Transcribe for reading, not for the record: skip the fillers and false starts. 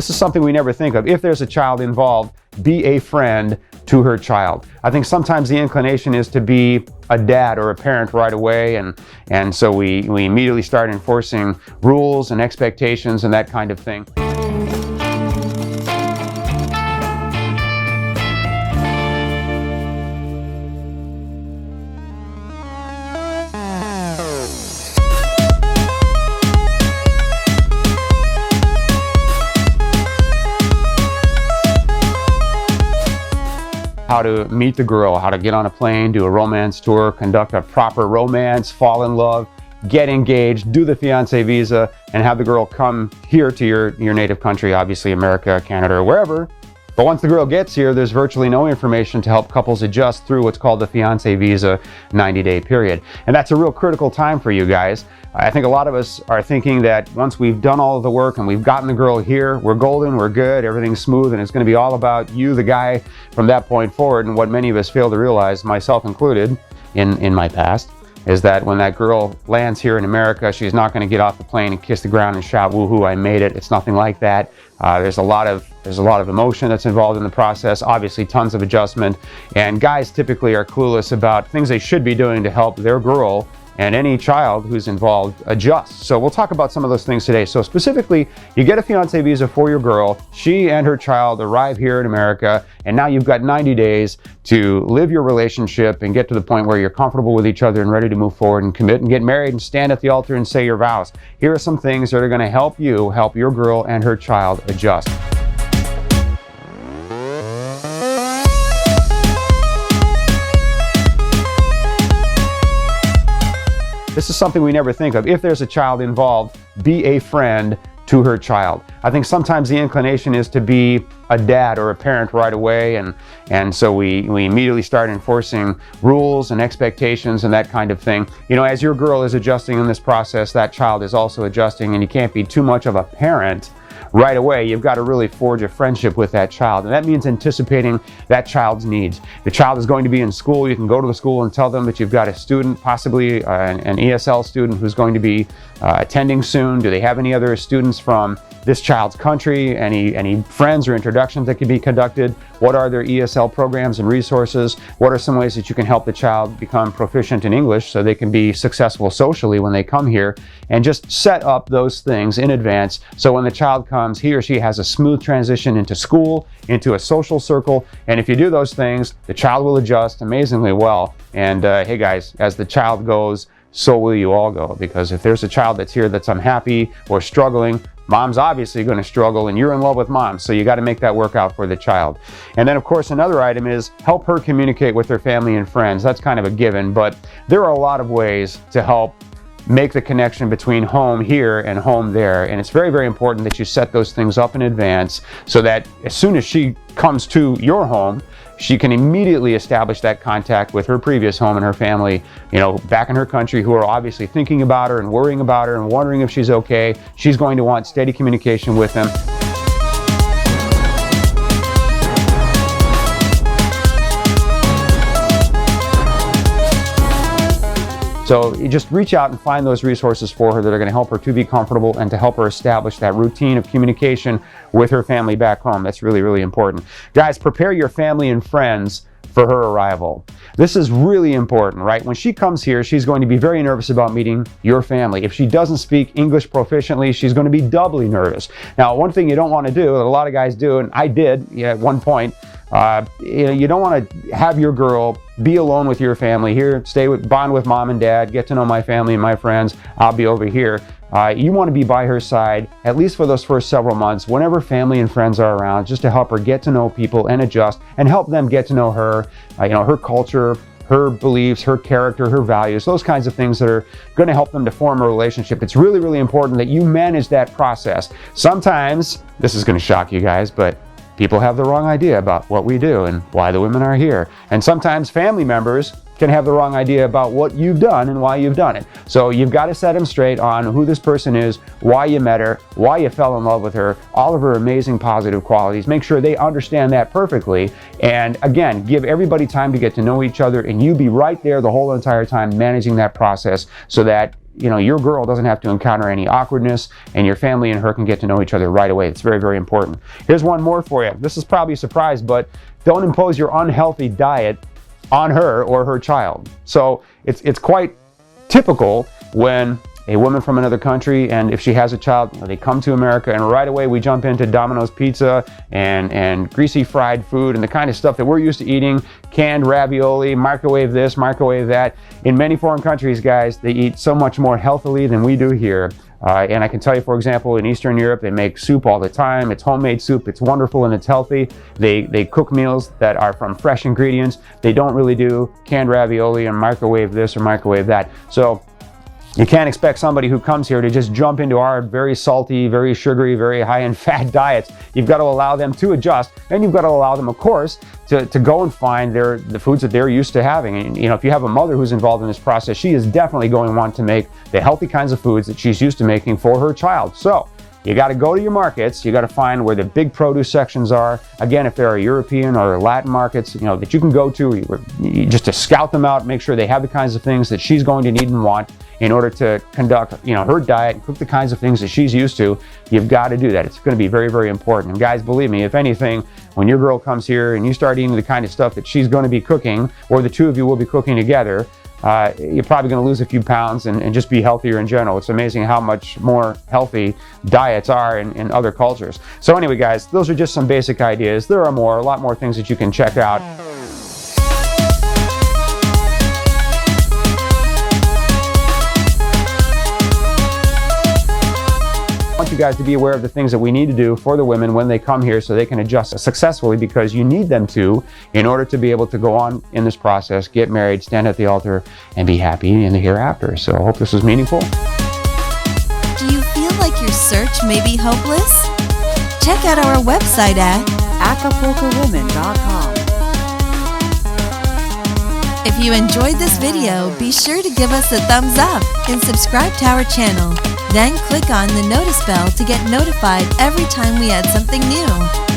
This is something we never think of. If there's a child involved, be a friend to her child. I think sometimes the inclination is to be a dad or a parent right away, and so we immediately start enforcing rules and expectations and that kind of thing. How to meet the girl, how to get on a plane, do a romance tour, conduct a proper romance, fall in love, get engaged, do the fiancé visa, and have the girl come here to your native country, obviously America, Canada, or wherever. But once the girl gets here, there's virtually no information to help couples adjust through what's called the fiancé visa 90-day period. And that's a real critical time for you guys. I think a lot of us are thinking that once we've done all of the work and we've gotten the girl here, we're golden, we're good, everything's smooth, and it's going to be all about you, the guy, from that point forward. And what many of us fail to realize, myself included, in my past, is that when that girl lands here in America, she's not going to get off the plane and kiss the ground and shout, "Woohoo, I made it." It's nothing like that. There's a lot of emotion that's involved in the process, obviously tons of adjustment, and guys typically are clueless about things they should be doing to help their girl and any child who's involved adjust. So we'll talk about some of those things today. So specifically, you get a fiancé visa for your girl, she and her child arrive here in America, and now you've got 90 days to live your relationship and get to the point where you're comfortable with each other and ready to move forward and commit and get married and stand at the altar and say your vows. Here are some things that are going to help you help your girl and her child adjust. This is something we never think of. If there's a child involved, be a friend to her child. I think sometimes the inclination is to be a dad or a parent right away, and so we immediately start enforcing rules and expectations and that kind of thing. You know, as your girl is adjusting in this process, that child is also adjusting, and you can't be too much of a parent right away. You've got to really forge a friendship with that child, and that means anticipating that child's needs. The child is going to be in school. You can go to the school and tell them that you've got a student, possibly an ESL student who's going to be attending soon. Do they have any other students from this child's country? Any friends or introductions that can be conducted? What are their ESL programs and resources? What are some ways that you can help the child become proficient in English so they can be successful socially when they come here? And just set up those things in advance so when the child comes, he or she has a smooth transition into school, into a social circle. And if you do those things, the child will adjust amazingly well. And hey guys, as the child goes, so will you all go. Because if there's a child that's here that's unhappy or struggling, mom's obviously going to struggle, and you're in love with mom, so you got to make that work out for the child. And then of course another item is help her communicate with her family and friends. That's kind of a given, but there are a lot of ways to help make the connection between home here and home there. And it's very, very important that you set those things up in advance so that as soon as she comes to your home, she can immediately establish that contact with her previous home and her family, you know, back in her country, who are obviously thinking about her and worrying about her and wondering if she's okay. She's going to want steady communication with them. So you just reach out and find those resources for her that are going to help her to be comfortable and to help her establish that routine of communication with her family back home. That's really, really important. Guys, prepare your family and friends for her arrival. This is really important, right? When she comes here, she's going to be very nervous about meeting your family. If she doesn't speak English proficiently, she's going to be doubly nervous. Now, one thing you don't want to do, that a lot of guys do, and I did at one point, you don't want to have your girl be alone with your family here. Bond with mom and dad, get to know my family and my friends. I'll be over here. You want to be by her side, at least for those first several months, whenever family and friends are around, just to help her get to know people and adjust, and help them get to know her, her culture, her beliefs, her character, her values, those kinds of things that are going to help them to form a relationship. It's really, really important that you manage that process. Sometimes, this is going to shock you guys, but people have the wrong idea about what we do and why the women are here. And sometimes family members can have the wrong idea about what you've done and why you've done it. So you've got to set them straight on who this person is, why you met her, why you fell in love with her, all of her amazing positive qualities. Make sure they understand that perfectly. And again, give everybody time to get to know each other, and you be right there the whole entire time managing that process so that your girl doesn't have to encounter any awkwardness, and your family and her can get to know each other right away. It's very, very important. Here's one more for you. This is probably a surprise, but don't impose your unhealthy diet on her or her child. So it's quite typical when a woman from another country, and if she has a child, they come to America, and right away we jump into Domino's pizza and greasy fried food and the kind of stuff that we're used to eating, canned ravioli, microwave this, microwave that. In many foreign countries, guys, they eat so much more healthily than we do here. And I can tell you, for example, in Eastern Europe, they make soup all the time. It's homemade soup. It's wonderful and it's healthy. They cook meals that are from fresh ingredients. They don't really do canned ravioli and microwave this or microwave that. So you can't expect somebody who comes here to just jump into our very salty, very sugary, very high in fat diets. You've got to allow them to adjust, and you've got to allow them, of course, to go and find the foods that they're used to having. And if you have a mother who's involved in this process, she is definitely going to want to make the healthy kinds of foods that she's used to making for her child. So you got to go to your markets. You got to find where the big produce sections are. Again, if there are European or Latin markets, that you can go to, just to scout them out, make sure they have the kinds of things that she's going to need and want in order to conduct, her diet and cook the kinds of things that she's used to. You've got to do that. It's going to be very, very important. And guys, believe me, if anything, when your girl comes here and you start eating the kind of stuff that she's going to be cooking, or the two of you will be cooking together, you're probably going to lose a few pounds and just be healthier in general. It's amazing how much more healthy diets are in other cultures. So anyway, guys, those are just some basic ideas. There are a lot more things that you can check out. I want you guys to be aware of the things that we need to do for the women when they come here so they can adjust successfully, because you need them to in order to be able to go on in this process, get married, stand at the altar, and be happy in the hereafter. So I hope this was meaningful. Do you feel like your search may be hopeless? Check out our website at acapulcowomen.com. If you enjoyed this video, be sure to give us a thumbs up and subscribe to our channel. Then click on the notice bell to get notified every time we add something new.